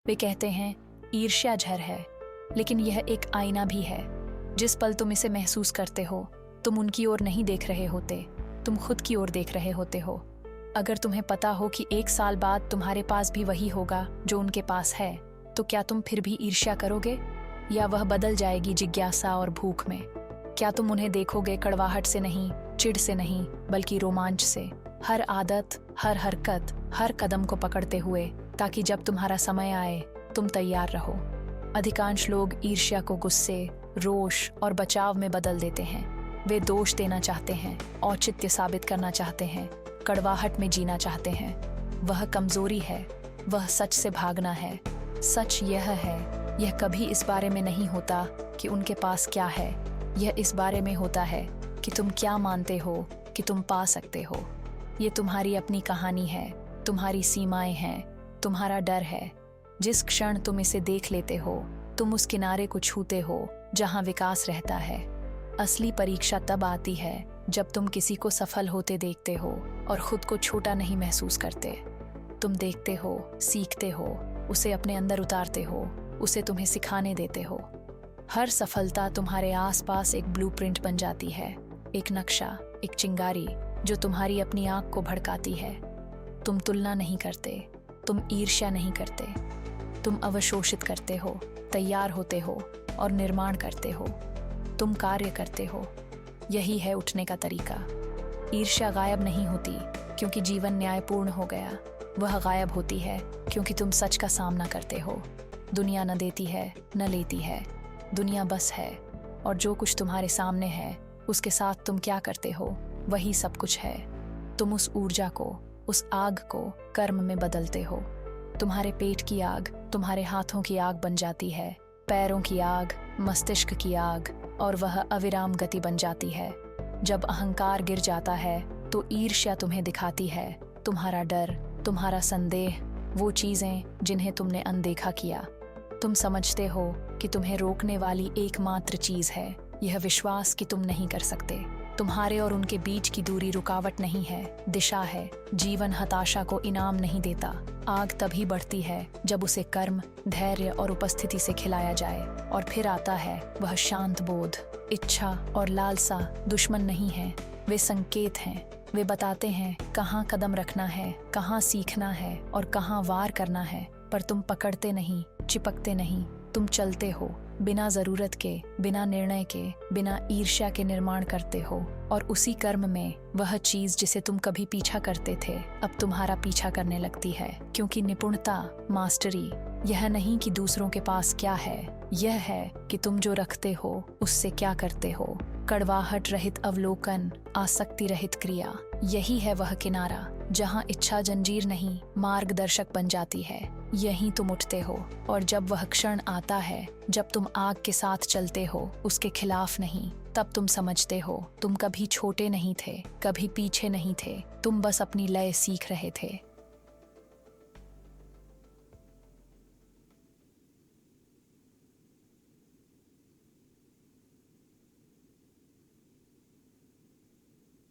वे कहते हैं ईर्ष्या जहर है, लेकिन यह एक आईना भी है। जिस पल तुम इसे महसूस करते हो, तुम उनकी ओर नहीं देख रहे होते, तुम खुद की ओर देख रहे होते हो। अगर तुम्हें पता हो कि 1 साल बाद तुम्हारे पास भी वही होगा जो उनके पास है, तो क्या तुम फिर भी ईर्ष्या करोगे, या वह बदल जाएगी जिज्ञासा और भूख में? क्या तुम उन्हें देखोगे कड़वाहट से नहीं, चिढ़ से नहीं, बल्कि रोमांच से, हर आदत, हर हरकत, हर कदम को पकड़ते हुए, ताकि जब तुम्हारा समय आए तुम तैयार रहो। अधिकांश लोग ईर्ष्या को गुस्से, रोष और बचाव में बदल देते हैं। वे दोष देना चाहते हैं, औचित्य साबित करना चाहते हैं, कड़वाहट में जीना चाहते हैं। वह कमजोरी है, वह सच से भागना है। सच यह है, यह कभी इस बारे में नहीं होता कि उनके पास क्या है, यह इस बारे में होता है कि तुम क्या मानते हो कि तुम पा सकते हो। ये तुम्हारी अपनी कहानी है, तुम्हारी सीमाएं हैं, तुम्हारा डर है। जिस क्षण तुम इसे देख लेते हो, तुम उस किनारे को छूते हो जहां विकास रहता है। असली परीक्षा तब आती है जब तुम किसी को सफल होते देखते हो और खुद को छोटा नहीं महसूस करते। तुम देखते हो, सीखते हो, उसे अपने अंदर उतारते हो, उसे तुम्हें सिखाने देते हो। हर सफलता तुम्हारे आसपास एक ब्लूप्रिंट बन जाती है, एक नक्शा, एक चिंगारी जो तुम्हारी अपनी आंख को भड़काती है। तुम तुलना नहीं करते, तुम ईर्ष्या नहीं करते, तुम अवशोषित करते हो, तैयार होते हो और निर्माण करते हो। तुम कार्य करते हो। यही है उठने का तरीका। ईर्ष्या गायब नहीं होती क्योंकि जीवन न्यायपूर्ण हो गया, वह गायब होती है क्योंकि तुम सच का सामना करते हो। दुनिया न देती है, न लेती है, दुनिया बस है, और जो कुछ तुम्हारे सामने है उसके साथ तुम क्या करते हो, वही सब कुछ है। तुम उस ऊर्जा को, उस आग को कर्म में बदलते हो। तुम्हारे पेट की आग तुम्हारे हाथों की आग बन जाती है, पैरों की आग, मस्तिष्क की आग, और वह अविराम गति बन जाती है। जब अहंकार गिर जाता है तो ईर्ष्या तुम्हें दिखाती है तुम्हारा डर, तुम्हारा संदेह, वो चीजें जिन्हें तुमने अनदेखा किया। तुम समझते हो कि तुम्हें रोकने वाली एकमात्र चीज है यह विश्वास कि तुम नहीं कर सकते। तुम्हारे और उनके बीच की दूरी रुकावट नहीं है, दिशा है। जीवन हताशा को इनाम नहीं देता। आग तभी बढ़ती है जब उसे कर्म, धैर्य और उपस्थिति से खिलाया जाए। और फिर आता है वह शांत बोध। इच्छा और लालसा दुश्मन नहीं है, वे संकेत हैं। वे बताते हैं कहाँ कदम रखना है, कहाँ सीखना है और कहाँ वार करना है। पर तुम पकड़ते नहीं, चिपकते नहीं, तुम चलते हो, बिना जरूरत के, बिना निर्णय के, बिना ईर्ष्या के निर्माण करते हो। और उसी कर्म में वह चीज जिसे तुम कभी पीछा करते थे अब तुम्हारा पीछा करने लगती है। क्योंकि निपुणता, मास्टरी यह नहीं कि दूसरों के पास क्या है, यह है कि तुम जो रखते हो उससे क्या करते हो। कड़वाहट रहित अवलोकन, आसक्ति रहित क्रिया, यही है वह किनारा जहाँ इच्छा जंजीर नहीं, मार्गदर्शक बन जाती है। यहीं तुम उठते हो। और जब वह क्षण आता है जब तुम आग के साथ चलते हो, उसके खिलाफ नहीं, तब तुम समझते हो तुम कभी छोटे नहीं थे, कभी पीछे नहीं थे, तुम बस अपनी लय सीख रहे थे।